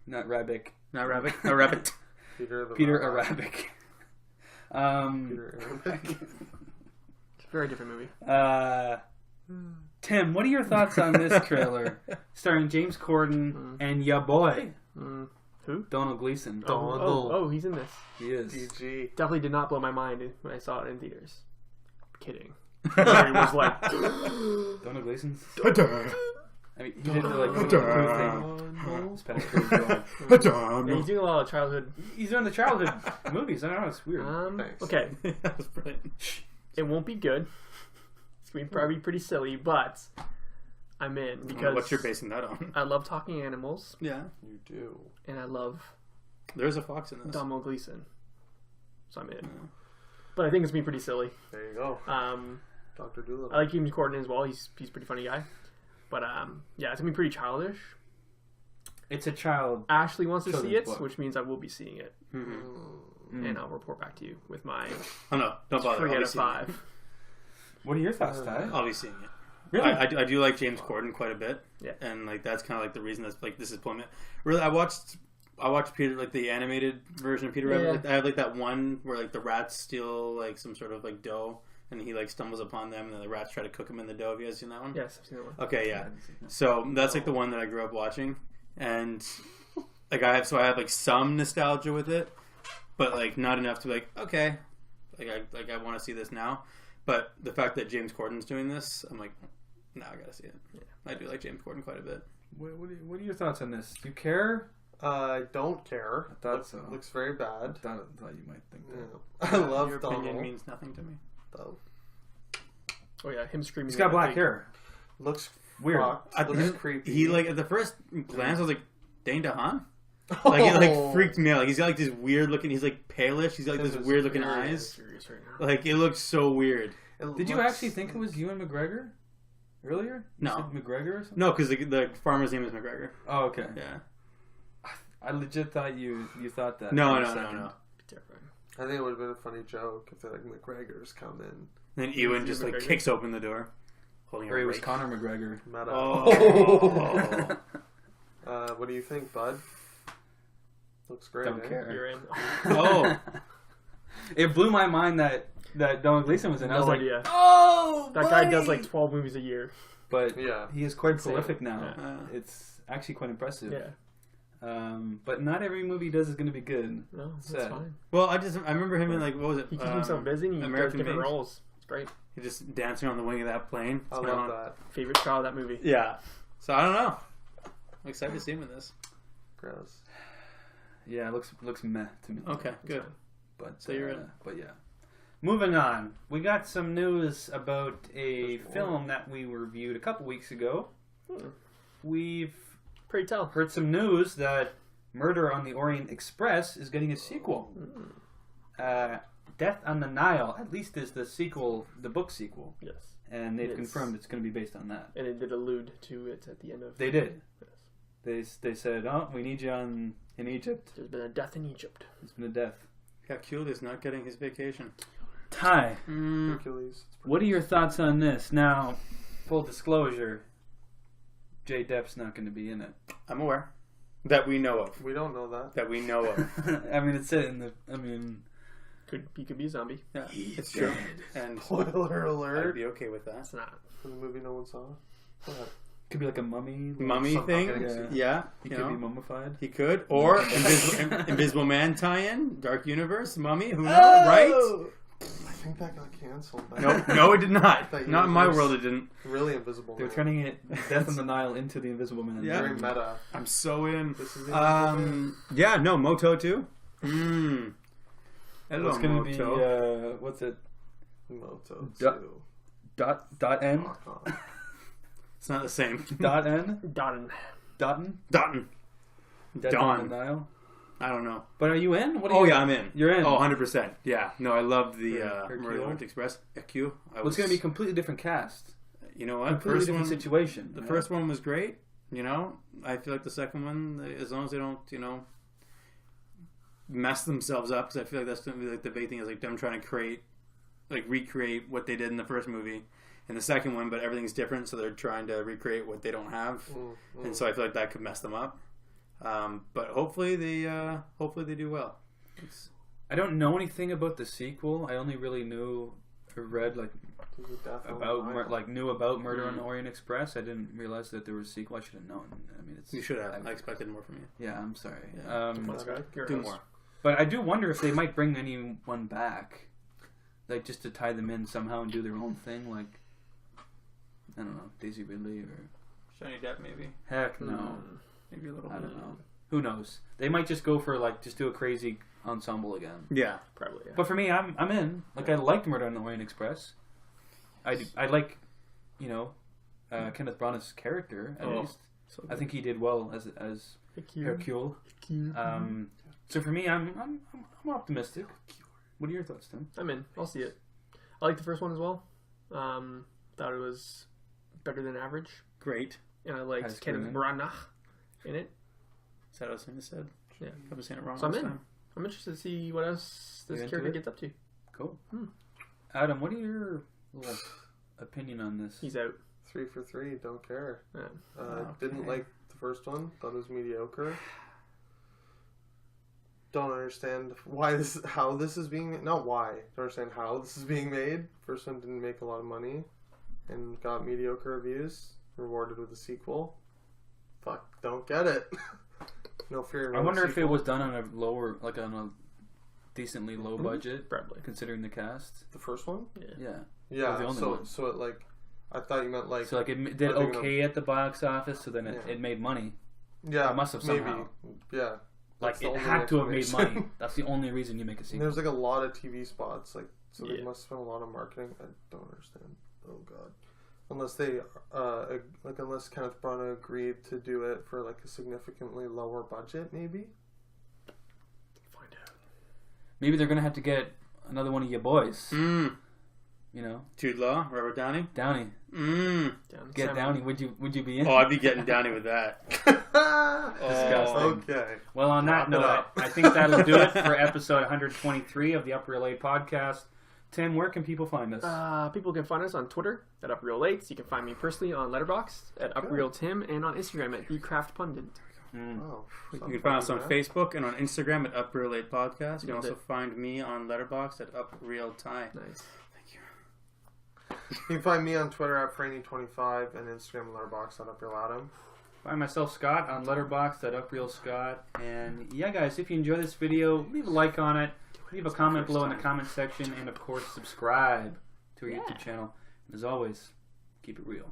Not Rabbit. Not rabbit. No rabbit. Peter the Peter Rabbit. Arabic. Peter Arabic. It's a very different movie. Tim, what are your thoughts on this trailer? Starring James Corden and ya boy, Who? Donald Gleason. Oh, he's in this. He is. DG. Definitely did not blow my mind when I saw it in theaters. Kidding. He was like, Donald Gleason's? Ta-da. I mean, he did the like Ta-da. thing. This past year. yeah, he's doing a lot of childhood. He's doing the childhood movies. I don't know. It's weird. Thanks. Okay, That was brilliant. it won't be good. It's going to be probably pretty silly, but I'm in because What you're basing that on? I love talking animals Yeah. You do. and I love There's a fox in this. Donald Gleason, so I'm in. But I think it's going to be pretty silly. There you go. Dr. Doolittle. I like James Corden as well. He's a pretty funny guy. But yeah, it's going to be pretty childish. It's a child. Ashley wants to see Children's it, book. which means I will be seeing it, and I'll report back to you with my Oh no, don't bother. 3 I'll out be of seeing 5. What are your thoughts, Ty? I'll be seeing it. Really? I do like James Corden quite a bit. Yeah. And like that's kind of like the reason that's like this is pulling me. Really, I watched Peter, like the animated version of Peter Rabbit. Yeah. Like, I have like that one where like the rats steal like some sort of like dough, and he like stumbles upon them, and then the rats try to cook him in the dough. Have you guys seen that one? Yes, I've seen that one. Okay, yeah. So that's like the one that I grew up watching, and like I have like some nostalgia with it, but like not enough to be like okay, like I want to see this now. But the fact that James Corden's doing this, I'm like, no, I gotta see it. Yeah. I do like James Corden quite a bit. What are your thoughts on this? Do you care? I don't care. I thought so. Looks very bad. I thought you might think that. Yeah. I love Your Donald. opinion means nothing to me. though. Oh yeah, him screaming. He's got at black the- hair. Looks Weird. fucked. Looks creepy. He like at the first glance, I was like, Dane DeHaan. Like it like freaked me out. Like he's got like this weird looking. He's like palish. He's got like This this is weird looking very eyes. Serious right now. Like it looks so weird. It Did you looks- actually think it was Ewan McGregor? Earlier? You No. said McGregor or something? No, because the farmer's name is McGregor. Oh, okay. Yeah. I legit thought you thought that. No, for a no, second. no. Terrifying. I think it would have been a funny joke if they're like McGregor's come in. Then Ewan Is just he like McGregor? kicks open the door, holding Or a he was rake. Conor McGregor. Meta. Oh. What do you think, bud? Looks great. Don't eh? care. You're in. Oh. It blew my mind that Donald Gleason was in. I was No like, idea. oh, That guy buddy! does like 12 movies a year. But Yeah. he is quite Insane. prolific now. Yeah. It's actually quite impressive. Yeah. But not every movie he does is going to be good. No, that's Sad. fine. Well, I remember him in like, what was it? He keeps himself busy and he does American different Made? roles. It's great. He just dancing on the wing of that plane. I It's love going on. that. Favorite child of that movie. Yeah. So I don't know. I'm excited to see him in this. Gross. Yeah, it looks meh to me. Okay, good. But So you're in. But yeah. Moving on, we got some news about a film that we reviewed a couple weeks ago. We've Pray tell. heard some news that Murder on the Orient Express is getting a sequel. Death on the Nile, at least, is the sequel, the book sequel, Yes. and they've It's- confirmed it's going to be based on that. And it did allude to it at the end of. They did. Yes. They said, "Oh, we need you in Egypt." There's been a death in Egypt. It's been a death. Hercule is not getting his vacation. Ty, Hercules. what are your thoughts on this? Now, full disclosure, Jay Depp's not going to be in it. I'm aware. That we know of. We don't know that. That we know of. I mean, it's in the. I mean, He could be a zombie. Yeah, it's true. And Spoiler I'd alert. be okay with that. That's not. For the movie no one saw. What? could be like a mummy. Mummy Some thing? fucking- Yeah. He you could be know, mummified. he could. Or Invisible Man tie-in. Dark Universe. Mummy. Who knows? Oh! Right? I think that got canceled. No, it did not. That Not in my universe. world, it didn't. Really invisible. They're Man. turning it Death on the Nile into the Invisible Man. Yeah. Very meta. I'm so in. This is the Invisible Man. Yeah, no, Moto too. Hello, It's gonna be Moto. what's it? Moto Duh. 2. N It's not the same. N Dotton. Dotton Dotton. Death on the Nile. I don't know. But are you in? What are Oh you? yeah, I'm in. You're in. Oh, 100%. Yeah. No, I love the Hercule? Murder on the Orient Express. Hercule. Well, it's gonna be a completely different cast. You know what? Completely First different one, situation. the first one was great. You know, I feel like the second one, as long as they don't, mess themselves up, because I feel like that's gonna be like the big thing is like them trying to recreate what they did in the first movie in the second one, but everything's different, so they're trying to recreate what they don't have, and so I feel like that could mess them up. But hopefully they do well. I don't know anything about the sequel. I only really knew or read There's a death on about the Nile. knew about Murder on the Orient Express. I didn't realize that there was a sequel. I should have known. I mean, it's You should have. I expected more from you. yeah. I'm sorry. Yeah. Okay. You're Do a host. more. But I do wonder if they might bring anyone back, like just to tie them in somehow and do their own thing. Like I don't know, Daisy Ridley or Johnny Depp, maybe. heck no. Maybe a little I bit. don't know. Who knows? They might just go for just do a crazy ensemble again. Yeah. Probably. Yeah. But for me, I'm in. Like I liked Murder on the Orient Express. I like, Kenneth Branagh's character at least. So I think he did well as Hercule. So for me, I'm optimistic. What are your thoughts, Tim? I'm in. I'll see it. I like the first one as well. Thought it was better than average, great. and I liked As Kenneth Bruno. Branagh in it. Is that what I was going to said? Yeah. I was saying it wrong. So I'm last in. time. I'm interested to see what else this You into character it? gets up to. Cool. Adam, what are your little opinion on this? He's out. 3 for 3. Don't care. Yeah. Didn't Okay. like the first one. Thought it was mediocre. Don't understand how this is being. Not why. Don't understand how this is being made. First one didn't make a lot of money, and got mediocre reviews. Rewarded with a sequel. Fuck. Don't get it. No fear. I wonder if it was done on a lower, on a decently low budget, Probably. considering the cast. the first one. Yeah. Yeah. Yeah. the only So one. so it I thought you meant So it did are they gonna- okay at the box office, so then Yeah. it made money. Yeah. It must have somehow. Maybe. Yeah. Like That's the it only had to have made explanation. money. That's the only reason you make a And sequel. there's a lot of TV spots, so they Yeah. must spend a lot of marketing. I don't understand. Oh god, unless they, unless Kenneth Branagh agreed to do it for a significantly lower budget, maybe. Find out. Maybe they're gonna have to get another one of your boys. You know, Jude Law, Robert Downey. Downey. Get Downey. Would you be in? Oh, I'd be getting Downey with that. Disgusting. Okay. Well, on that note, I think that'll do it for episode 123 of the Up Real 8 podcast. Tim, where can people find us? People can find us on Twitter at UpReal8. You can find me personally on Letterboxd at UpRealTim and on Instagram at TheCraftPundit. Oh, you can find us on Facebook and on Instagram at Up Real 8 Podcast. You can also find me on Letterboxd at Up Real Tie. Nice. Thank you. You can find me on Twitter at Franny25 and Instagram and Letterboxd at UpRealAdam. Find myself, Scott, on Letterboxd at UpRealScott. And yeah, guys, if you enjoy this video, leave a like on it. Leave a comment below in the comment section. And, of course, subscribe to our YouTube channel. And as always, keep it real.